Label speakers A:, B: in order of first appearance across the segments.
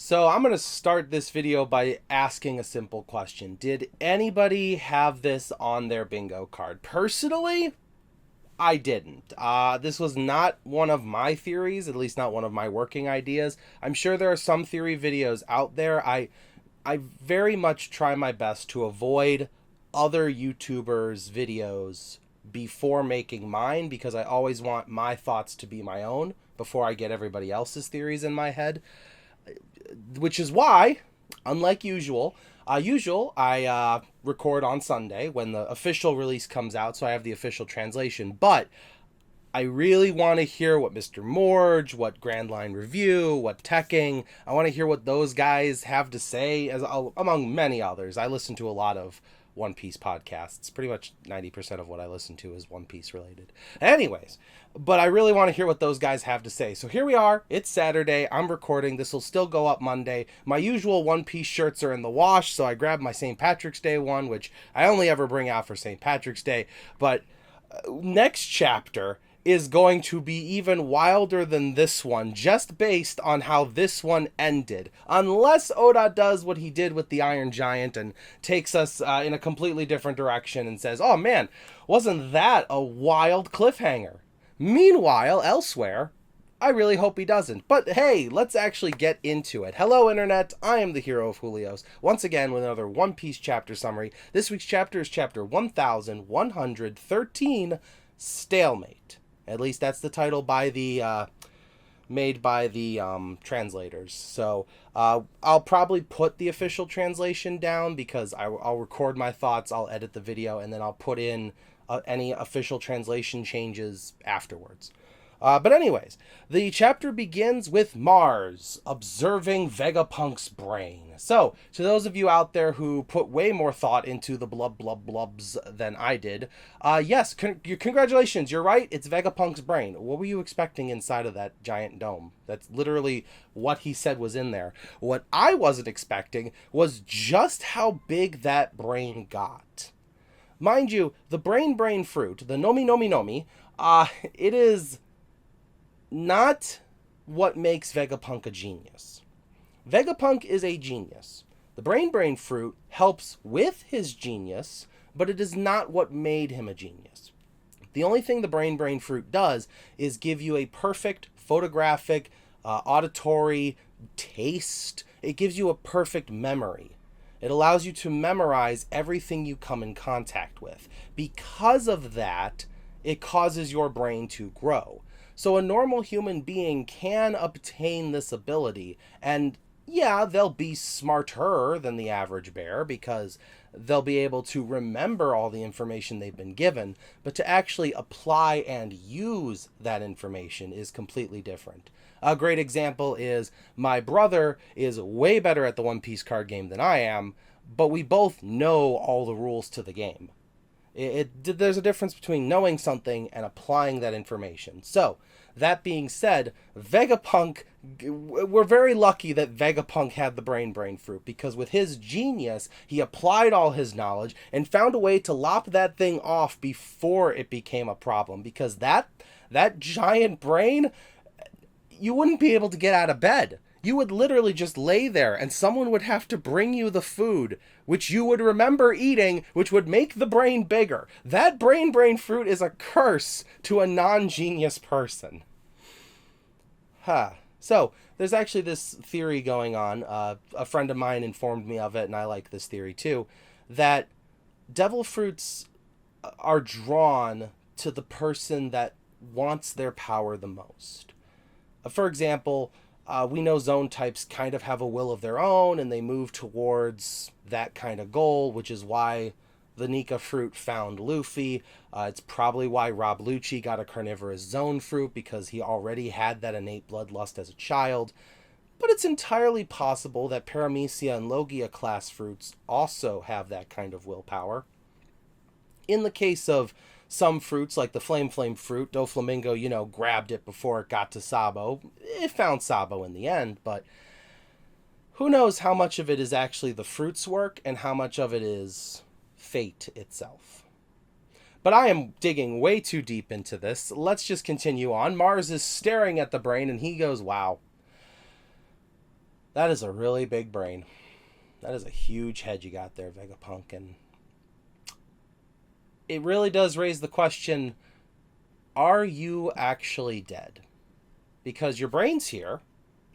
A: So I'm going to start this video by asking a simple question. Did anybody have this on their bingo card? Personally, I didn't. This was not one of my theories, at least not one of my working ideas. I'm sure there are some theory videos out there. I very much try my best to avoid other YouTubers' videos before making mine because I always want my thoughts to be my own before I get everybody else's theories in my head, which is why, unlike usual, I record on Sunday when the official release comes out, so I have the official translation. But I really want to hear what Mr. Morge, what Grand Line Review, what Teching. I want to hear what those guys have to say, as among many others. I listen to a lot of One Piece podcasts. Pretty much 90% of what I listen to is One Piece related. Anyways, but I really want to hear what those guys have to say. So here we are. It's Saturday. I'm recording. This will still go up Monday. My usual One Piece shirts are in the wash, so I grabbed my St. Patrick's Day one, which I only ever bring out for St. Patrick's Day. But next chapter is going to be even wilder than this one, just based on how this one ended. Unless Oda does what he did with the Iron Giant and takes us in a completely different direction and says, oh man, wasn't that a wild cliffhanger? Meanwhile, elsewhere, I really hope he doesn't. But hey, let's actually get into it. Hello, Internet. I am the hero of Julios. Once again, with another One Piece chapter summary. This week's chapter is chapter 1113, Stalemate. At least that's the title by the made by the translators. So I'll probably put the official translation down because I'll record my thoughts, I'll edit the video, and then I'll put in any official translation changes afterwards. But anyways, the chapter begins with Mars observing Vegapunk's brain. So, to those of you out there who put way more thought into the blubs than I did, yes, congratulations, you're right, it's Vegapunk's brain. What were you expecting inside of that giant dome? That's literally what he said was in there. What I wasn't expecting was just how big that brain got. Mind you, the brain fruit, the nomi, it is not what makes Vegapunk a genius. Vegapunk is a genius. The brain fruit helps with his genius, but it is not what made him a genius. The only thing the brain fruit does is give you a perfect photographic, auditory taste. It gives you a perfect memory. It allows you to memorize everything you come in contact with. Because of that, it causes your brain to grow. So a normal human being can obtain this ability, and yeah, they'll be smarter than the average bear because they'll be able to remember all the information they've been given, but to actually apply and use that information is completely different. A great example is my brother is way better at the One Piece card game than I am, but we both know all the rules to the game. There's a difference between knowing something and applying that information. So, that being said, Vegapunk, we're very lucky that Vegapunk had the brain fruit, because with his genius, he applied all his knowledge and found a way to lop that thing off before it became a problem, because that giant brain, you wouldn't be able to get out of bed. You would literally just lay there and someone would have to bring you the food, which you would remember eating, which would make the brain bigger. That brain fruit is a curse to a non-genius person. So, there's actually this theory going on. A friend of mine informed me of it, and I like this theory too, that devil fruits are drawn to the person that wants their power the most. For example, we know zone types kind of have a will of their own, and they move towards that kind of goal, which is why the Nika fruit found Luffy. It's probably why Rob Lucci got a carnivorous zone fruit, because he already had that innate bloodlust as a child. But it's entirely possible that Paramecia and Logia class fruits also have that kind of willpower. In the case of some fruits, like the Flame fruit, Doflamingo, grabbed it before it got to Sabo. It found Sabo in the end, but who knows how much of it is actually the fruit's work and how much of it is fate itself. But I am digging way too deep into this. Let's just continue on. Mars is staring at the brain and he goes, wow. That is a really big brain. That is a huge head you got there, Vegapunk. And it really does raise the question, are you actually dead? Because your brain's here,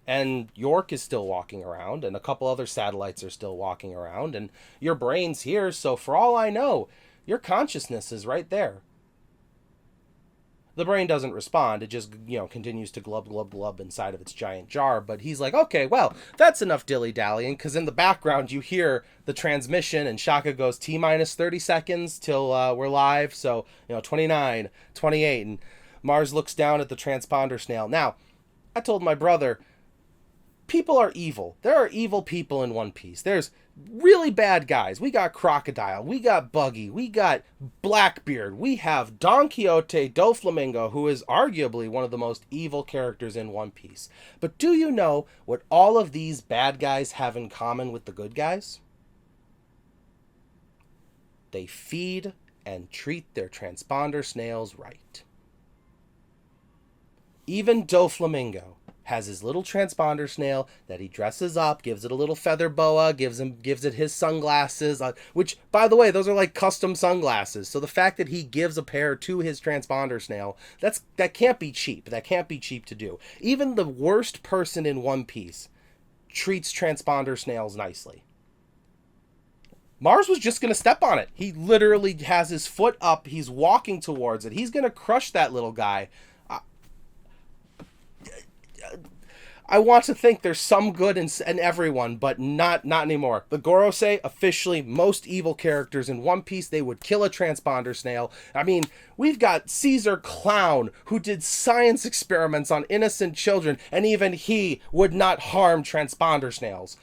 A: and York is still walking around, and a couple other satellites are still walking around, and your brain's here, so for all I know, your consciousness is right there. The brain doesn't respond. It just, continues to glub, glub, glub inside of its giant jar. But he's like, okay, well, that's enough dilly-dallying, because in the background you hear the transmission, and Shaka goes T-minus 30 seconds till we're live. So, 29, 28, and Mars looks down at the transponder snail. Now, I told my brother, people are evil. There are evil people in One Piece. There's really bad guys. We got Crocodile. We got Buggy. We got Blackbeard. We have Don Quixote Doflamingo, who is arguably one of the most evil characters in One Piece. But do you know what all of these bad guys have in common with the good guys? They feed and treat their transponder snails right. Even Doflamingo has his little transponder snail that he dresses up, gives it a little feather boa, gives it his sunglasses, which, by the way, those are like custom sunglasses. So the fact that he gives a pair to his transponder snail, that can't be cheap. That can't be cheap to do. Even the worst person in One Piece treats transponder snails nicely. Mars was just going to step on it. He literally has his foot up. He's walking towards it. He's going to crush that little guy. I want to think there's some good in everyone, but not anymore. The Gorosei, officially most evil characters in One Piece. They would kill a transponder snail. I mean, we've got Caesar Clown, who did science experiments on innocent children, and even he would not harm transponder snails.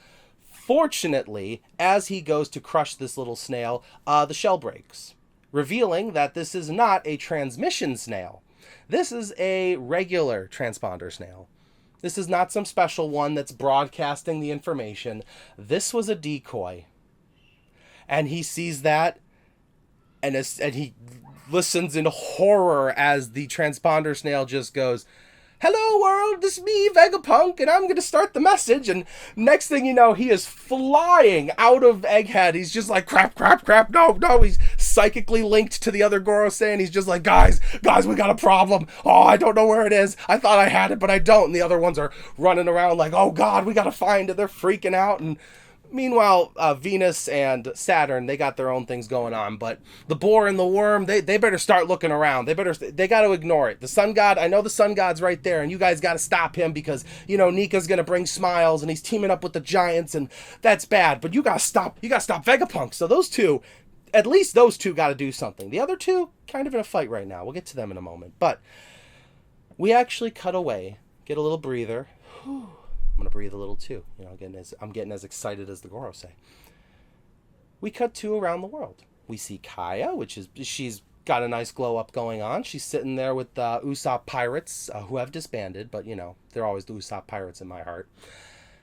A: Fortunately, as he goes to crush this little snail, the shell breaks, revealing that this is not a transmission snail. This is a regular transponder snail. This is not some special one that's broadcasting the information. This was a decoy. And he sees that, and he listens in horror as the transponder snail just goes, "Hello world, this is me, Vegapunk, and I'm going to start the message." And next thing you know, he is flying out of Egghead. He's just like, crap, no. He's psychically linked to the other Gorosei, and he's just like, guys, we got a problem. Oh, I don't know where it is. I thought I had it, but I don't. And the other ones are running around like, oh God, we got to find it. They're freaking out. And meanwhile, Venus and Saturn, they got their own things going on, but the boar and the worm, they better start looking around. They got to ignore it. The sun god, I know the sun god's right there, and you guys got to stop him because, Nika's going to bring smiles, and he's teaming up with the giants, and that's bad, but you got to stop Vegapunk. So at least those two got to do something. The other two, kind of in a fight right now. We'll get to them in a moment, but we actually cut away, get a little breather. Whew. I'm going to breathe a little too. I'm getting as excited as the Gorosei. We cut to around the world. We see Kaya, she's got a nice glow up going on. She's sitting there with the Usopp pirates, who have disbanded, but they're always the Usopp pirates in my heart.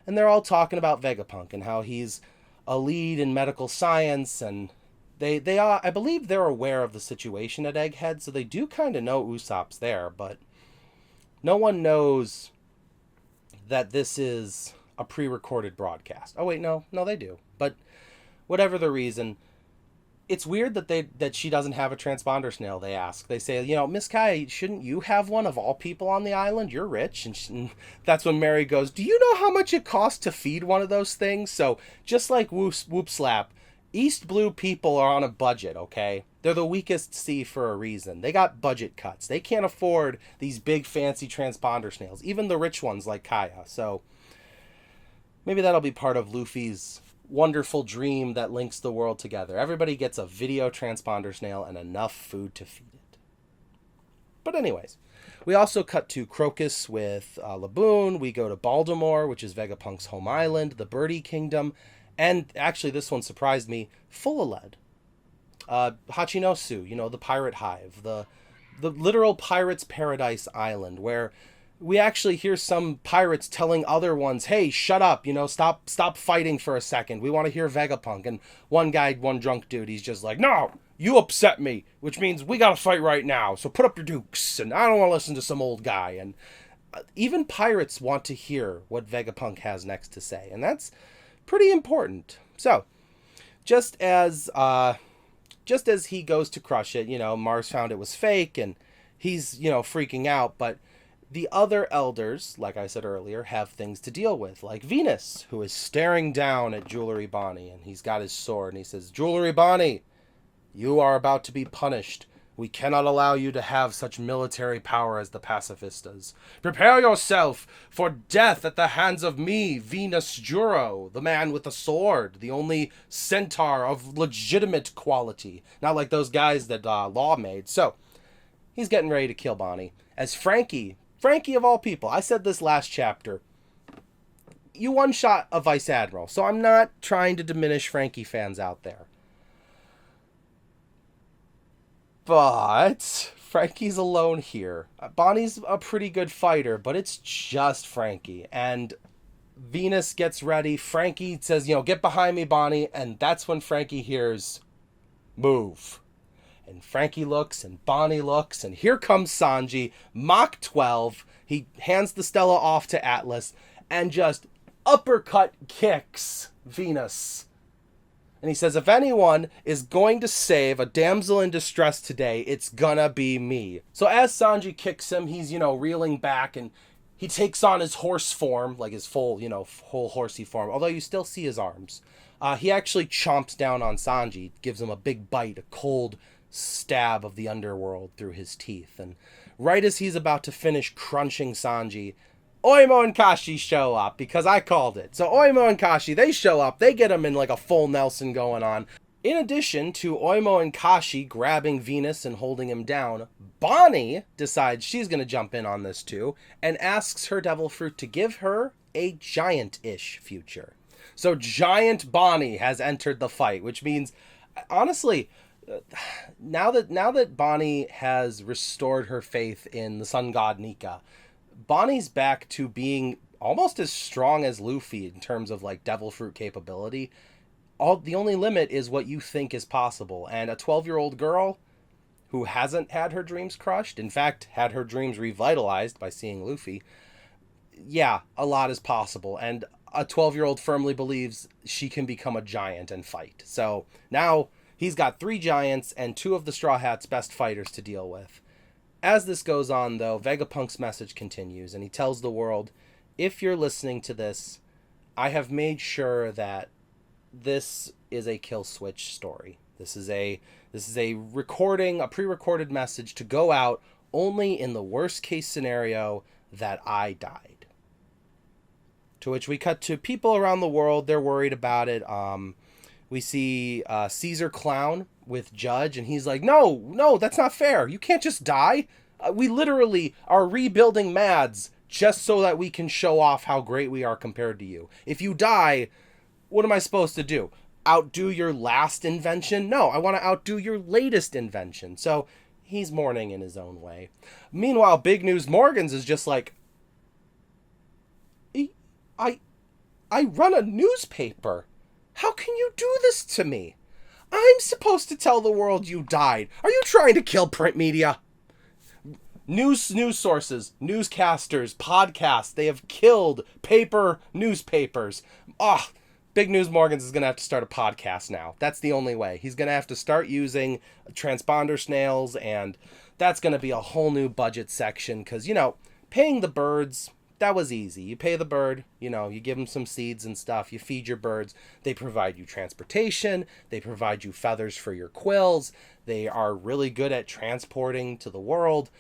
A: And they're all talking about Vegapunk and how he's a lead in medical science, and they are, I believe they're aware of the situation at Egghead, so they do kind of know Usopp's there, but no one knows that this is a pre-recorded broadcast. Oh wait, no, they do. But whatever the reason, it's weird that she doesn't have a transponder snail. They ask. They say, Miss Kai, shouldn't you have one of all people on the island? You're rich. And that's when Mary goes, do you know how much it costs to feed one of those things? So just like Whoop Slap, East Blue people are on a budget, okay? They're the weakest sea for a reason. They got budget cuts. They can't afford these big fancy transponder snails, even the rich ones like Kaya. So maybe that'll be part of Luffy's wonderful dream that links the world together. Everybody gets a video transponder snail and enough food to feed it. But anyways, we also cut to Crocus with Laboon. We go to Baltimore, which is Vegapunk's home island, the Birdie Kingdom. And actually, this one surprised me, full of lead. Hachinosu, the pirate hive, the literal pirates' paradise island, where we actually hear some pirates telling other ones, hey, shut up, stop fighting for a second. We want to hear Vegapunk. And one drunk dude, he's just like, no, you upset me, which means we got to fight right now. So put up your dukes. And I don't want to listen to some old guy. And even pirates want to hear what Vegapunk has next to say, and that's pretty important. So, just as he goes to crush it, Mars found it was fake, and he's freaking out, but the other elders, like I said earlier, have things to deal with, like Venus, who is staring down at Jewelry Bonnie, and he's got his sword, and he says, "Jewelry Bonnie, you are about to be punished. We cannot allow you to have such military power as the pacifistas. Prepare yourself for death at the hands of me, Venus Juro, the man with the sword, the only centaur of legitimate quality. Not like those guys that Law made." So, he's getting ready to kill Bonnie. As Frankie of all people, I said this last chapter, you one-shot a Vice Admiral, so I'm not trying to diminish Frankie fans out there. But Frankie's alone here. Bonnie's a pretty good fighter, but it's just Frankie. And Venus gets ready. Frankie says, "Get behind me, Bonnie." And that's when Frankie hears, "Move." And Frankie looks, and Bonnie looks, and here comes Sanji, Mach 12. He hands the Stella off to Atlas, and just uppercut kicks Venus. And he says, "If anyone is going to save a damsel in distress today, it's gonna be me." So as Sanji kicks him, he's, reeling back, and he takes on his horse form, like his full, whole horsey form, although you still see his arms. He actually chomps down on Sanji, gives him a big bite, a cold stab of the underworld through his teeth. And right as he's about to finish crunching Sanji, Oimo and Kashi show up, because I called it. So Oimo and Kashi, they show up. They get him in like a full Nelson going on. In addition to Oimo and Kashi grabbing Venus and holding him down, Bonnie decides she's going to jump in on this too and asks her Devil Fruit to give her a giant-ish future. So Giant Bonnie has entered the fight, which means, honestly, now that Bonnie has restored her faith in the sun god Nika, Bonnie's back to being almost as strong as Luffy in terms of like Devil Fruit capability. The only limit is what you think is possible, and a 12-year-old girl who hasn't had her dreams crushed, in fact had her dreams revitalized by seeing Luffy, yeah, a lot is possible, and a 12-year-old firmly believes she can become a giant and fight. So now he's got 3 giants and 2 of the Straw Hat's best fighters to deal with. As this goes on, though, Vegapunk's message continues, and he tells the world, if you're listening to this, I have made sure that this is a kill switch story. This is a recording, a pre-recorded message to go out only in the worst case scenario that I died. To which we cut to people around the world. They're worried about it. We see Caesar Clown with Judge, and he's like, no, that's not fair. You can't just die. We literally are rebuilding Mads just so that we can show off how great we are compared to you. If you die, what am I supposed to do? Outdo your last invention? No, I want to outdo your latest invention. So he's mourning in his own way. Meanwhile, Big News Morgans is just like, I run a newspaper. How can you do this to me? I'm supposed to tell the world you died. Are you trying to kill print media? News sources, newscasters, podcasts, they have killed paper newspapers. Big News Morgans is going to have to start a podcast now. That's the only way. He's going to have to start using transponder snails, and that's going to be a whole new budget section because, paying the birds, that was easy. You pay the bird, you give them some seeds and stuff, you feed your birds, they provide you transportation, they provide you feathers for your quills, they are really good at transporting to the world.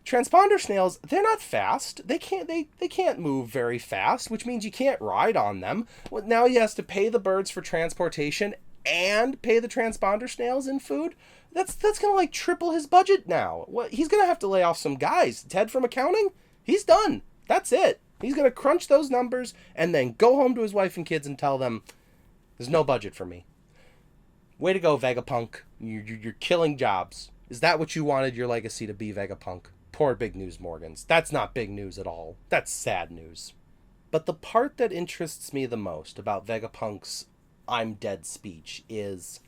A: Transponder snails, they're not fast. They can't move very fast, which means you can't ride on them. Well, now he has to pay the birds for transportation and pay the transponder snails in food. That's gonna triple his budget now. He's gonna have to lay off some guys. Ted from accounting, he's done. That's it. He's gonna crunch those numbers and then go home to his wife and kids and tell them, there's no budget for me. Way to go, Vegapunk. You're killing jobs. Is that what you wanted your legacy to be, Vegapunk? Poor Big News Morgans. That's not big news at all. That's sad news. But the part that interests me the most about Vegapunk's I'm dead speech is,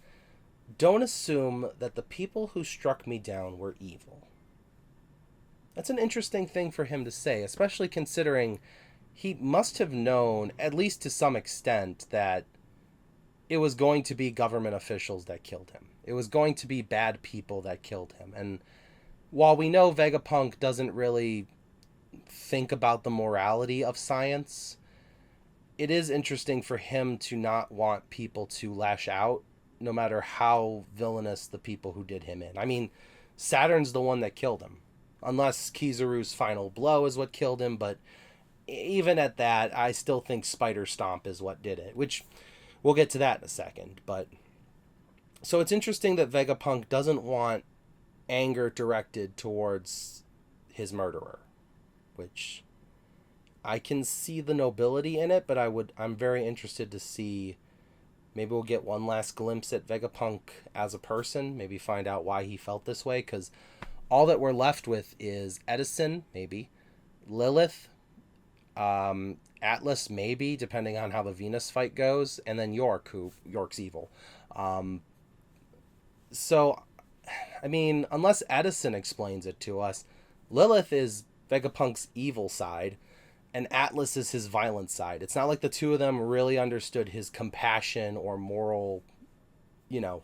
A: don't assume that the people who struck me down were evil. That's an interesting thing for him to say, especially considering he must have known, at least to some extent, that it was going to be government officials that killed him. It was going to be bad people that killed him. And while we know Vegapunk doesn't really think about the morality of science, it is interesting for him to not want people to lash out, no matter how villainous the people who did him in. I mean, Saturn's the one that killed him. Unless Kizaru's final blow is what killed him, but even at that, I still think Spider Stomp is what did it, which we'll get to that in a second. But so it's interesting that Vegapunk doesn't want anger directed towards his murderer, which I can see the nobility in it, but I'm very interested to see. Maybe we'll get one last glimpse at Vegapunk as a person, maybe find out why he felt this way, because all that we're left with is Edison, maybe, Lilith, Atlas, maybe, depending on how the Venus fight goes, and then York's evil. So, I mean, unless Edison explains it to us, Lilith is Vegapunk's evil side, and Atlas is his violent side. It's not like the two of them really understood his compassion or moral,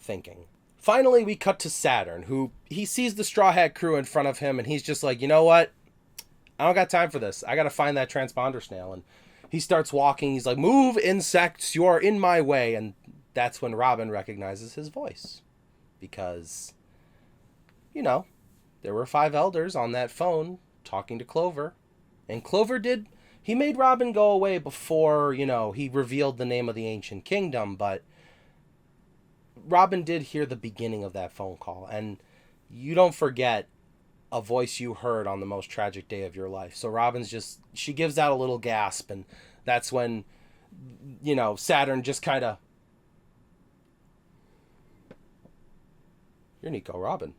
A: thinking. Finally, we cut to Saturn, who he sees the Straw Hat crew in front of him, and he's just like, you know what? I don't got time for this. I got to find that transponder snail. And he starts walking. He's like, move, insects, you are in my way. And that's when Robin recognizes his voice. Because, there were 5 elders on that phone talking to Clover. And Clover he made Robin go away before, he revealed the name of the ancient kingdom. But Robin did hear the beginning of that phone call. And you don't forget a voice you heard on the most tragic day of your life. So Robin's she gives out a little gasp, and that's when, Saturn just kind of, you're Nico Robin.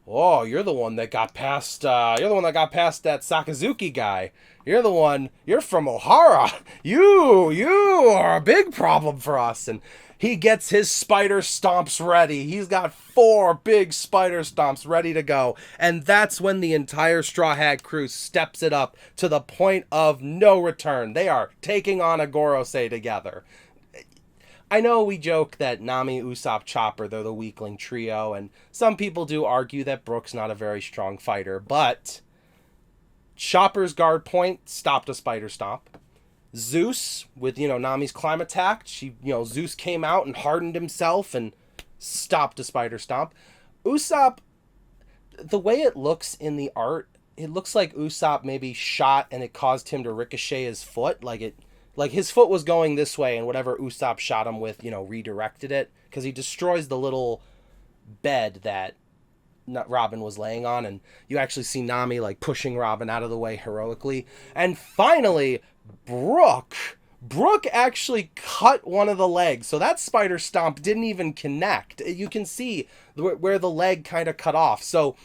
A: Oh, you're the one that got past, that Sakazuki guy. You're from Ohara. You are a big problem for us. And he gets his spider stomps ready. He's got 4 big spider stomps ready to go. And that's when the entire Straw Hat crew steps it up to the point of no return. They are taking on a Gorosei together. I know we joke that Nami, Usopp, Chopper, they're the weakling trio, and some people do argue that Brook's not a very strong fighter, but Chopper's guard point stopped a spider stomp. Zeus, with, Nami's climb attack, Zeus came out and hardened himself and stopped a spider stomp. Usopp, the way it looks in the art, it looks like Usopp maybe shot and it caused him to ricochet his foot, like his foot was going this way, and whatever Usopp shot him with, redirected it. Because he destroys the little bed that Robin was laying on. And you actually see Nami, pushing Robin out of the way heroically. And finally, Brook actually cut one of the legs. So that spider stomp didn't even connect. You can see where the leg kind of cut off. So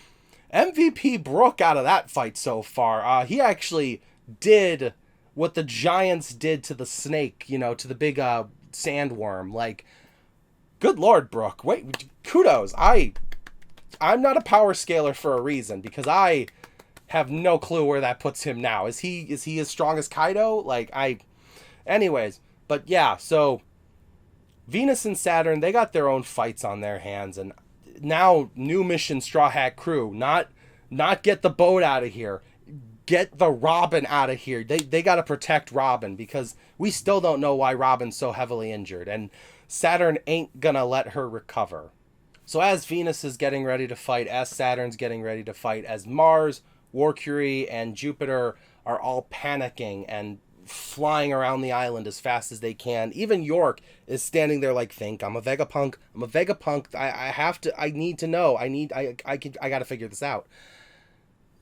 A: MVP Brook out of that fight so far. He actually did what the giants did to the snake, to the big sandworm. Good Lord, Brook. Wait, kudos. I'm not a power scaler for a reason, because I have no clue where that puts him now. Is he as strong as Kaido? Anyways, but yeah, so Venus and Saturn, they got their own fights on their hands, and now new mission Straw Hat crew, not get the boat out of here. Get the Robin out of here. They got to protect Robin, because we still don't know why Robin's so heavily injured, and Saturn ain't gonna let her recover. So as Venus is getting ready to fight, as Saturn's getting ready to fight, as Mars, Mercury, and Jupiter are all panicking and flying around the island as fast as they can, even York is standing there think, I'm a Vegapunk. I need to know. I gotta figure this out.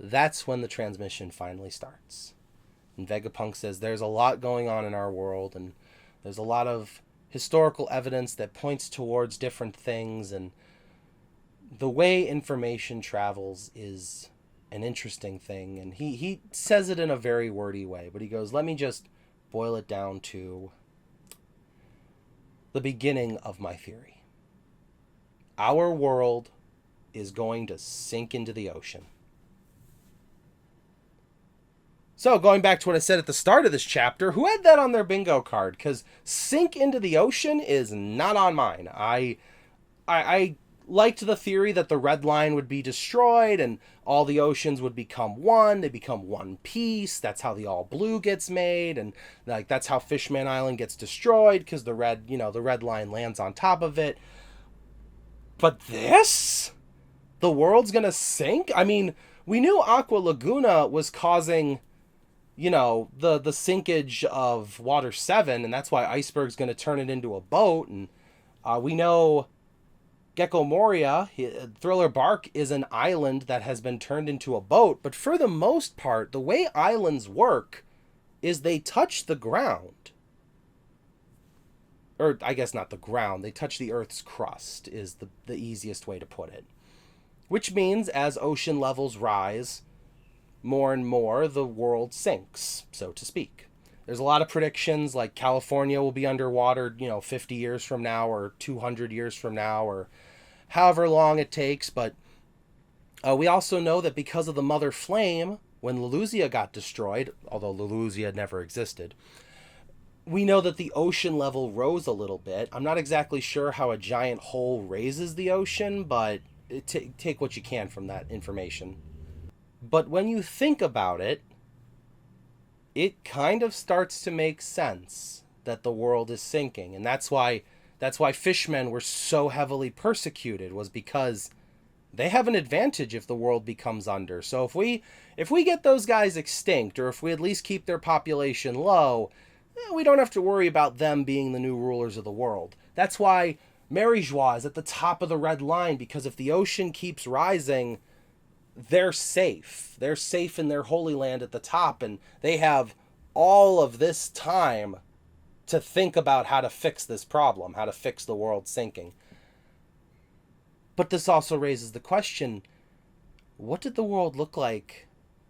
A: That's when the transmission finally starts. And Vegapunk says there's a lot going on in our world, and there's a lot of historical evidence that points towards different things, and the way information travels is an interesting thing. And he says it in a very wordy way, but he goes, let me just boil it down to the beginning of my theory. Our world is going to sink into the ocean. So, going back to what I said at the start of this chapter, who had that on their bingo card? Because sink into the ocean is not on mine. I liked the theory that the red line would be destroyed and all the oceans would become one. They become one piece. That's how the all blue gets made, and like that's how Fishman Island gets destroyed because the red line lands on top of it. But this, the world's gonna sink. I mean, we knew Aqua Laguna was causing the sinkage of Water 7, and that's why Iceberg's going to turn it into a boat. And we know Gecko Moria, Thriller Bark, is an island that has been turned into a boat. But for the most part, the way islands work is they touch the ground. Or I guess not the ground. They touch the Earth's crust is the easiest way to put it. Which means as ocean levels rise, more and more the world sinks, so to speak. There's a lot of predictions like California will be underwater, 50 years from now or 200 years from now or however long it takes. But we also know that because of the Mother Flame, when Leluzia got destroyed, although Leluzia never existed, we know that the ocean level rose a little bit. I'm not exactly sure how a giant hole raises the ocean, but take what you can from that information. But when you think about it, it kind of starts to make sense that the world is sinking. And that's why fishmen were so heavily persecuted, was because they have an advantage if the world becomes under. So if we get those guys extinct, or if we at least keep their population low, we don't have to worry about them being the new rulers of the world. That's why Marie-Joie is at the top of the red line, because if the ocean keeps rising, they're safe. They're safe in their holy land at the top, and they have all of this time to think about how to fix this problem, how to fix the world sinking. But this also raises the question, what did the world look like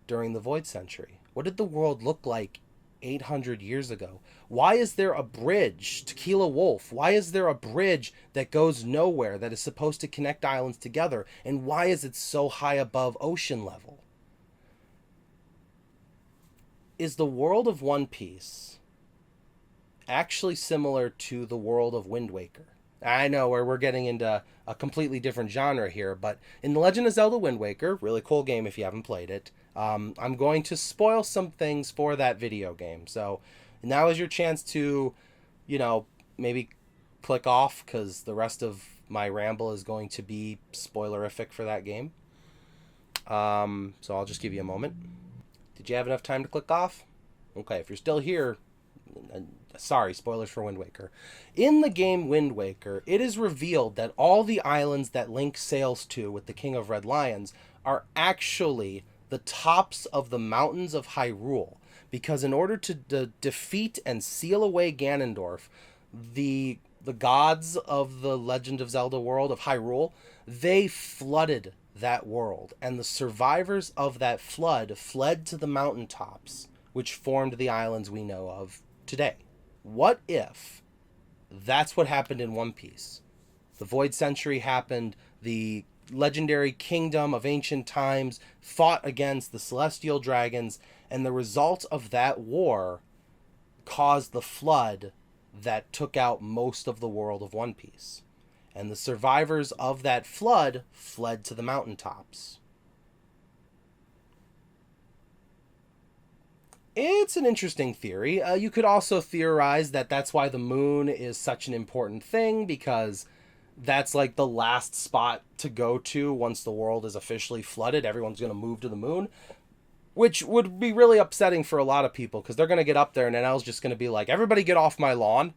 A: during the Void Century? What did the world look like 800 years ago? Why is there a bridge, Tequila Wolf? Why is there a bridge that goes nowhere that is supposed to connect islands together? And why is it so high above ocean level? Is the world of One Piece actually similar to the world of Wind Waker? I know we're getting into a completely different genre here, but in The Legend of Zelda Wind Waker, really cool game if you haven't played it, I'm going to spoil some things for that video game. So now is your chance to, maybe click off, because the rest of my ramble is going to be spoilerific for that game. So I'll just give you a moment. Did you have enough time to click off? Okay, if you're still here, sorry, spoilers for Wind Waker. In the game Wind Waker, it is revealed that all the islands that Link sails to with the King of Red Lions are actually the tops of the mountains of Hyrule. Because in order to defeat and seal away Ganondorf, the gods of the Legend of Zelda world of Hyrule, they flooded that world. And the survivors of that flood fled to the mountaintops, which formed the islands we know of today. What if that's what happened in One Piece? The Void Century happened, the legendary kingdom of ancient times fought against the celestial dragons, and the result of that war caused the flood that took out most of the world of One Piece. And the survivors of that flood fled to the mountaintops. It's an interesting theory. You could also theorize that that's why the moon is such an important thing, because that's like the last spot to go to once the world is officially flooded. Everyone's going to move to the moon, which would be really upsetting for a lot of people, because they're going to get up there and NL's just going to be like, everybody get off my lawn.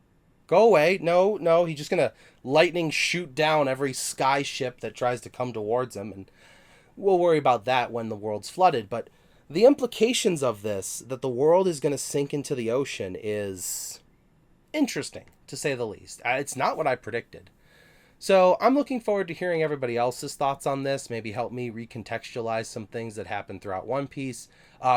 A: Go away. No. He's just going to lightning shoot down every sky ship that tries to come towards him. And we'll worry about that when the world's flooded. But the implications of this, that the world is going to sink into the ocean, is interesting, to say the least. It's not what I predicted. So I'm looking forward to hearing everybody else's thoughts on this, maybe help me recontextualize some things that happened throughout One Piece.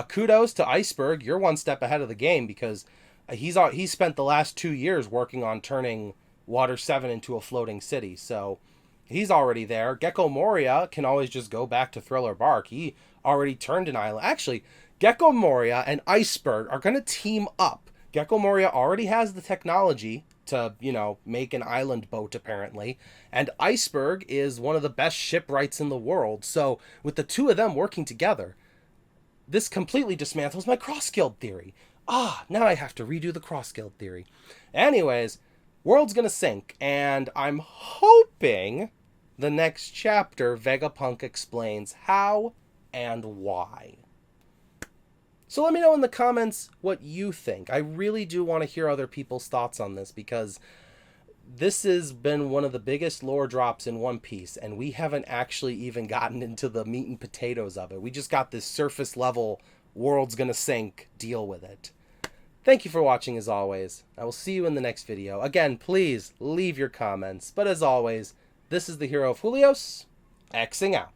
A: Kudos to Iceberg. You're one step ahead of the game, because he's spent the last 2 years working on turning Water 7 into a floating city. So he's already there. Gecko Moria can always just go back to Thriller Bark. He already turned an island. Actually, Gecko Moria and Iceberg are going to team up. Gecko Moria already has the technology to, make an island boat, apparently. And Iceberg is one of the best shipwrights in the world. So, with the two of them working together, this completely dismantles my cross-guild theory. Now I have to redo the cross-guild theory. Anyways, world's gonna sink, and I'm hoping the next chapter Vegapunk explains how and why. So let me know in the comments what you think. I really do want to hear other people's thoughts on this, because this has been one of the biggest lore drops in One Piece, and we haven't actually even gotten into the meat and potatoes of it. We just got this surface level, world's gonna sink, deal with it. Thank you for watching as always. I will see you in the next video. Again, please leave your comments. But as always, this is the Hero of Julios, Xing out.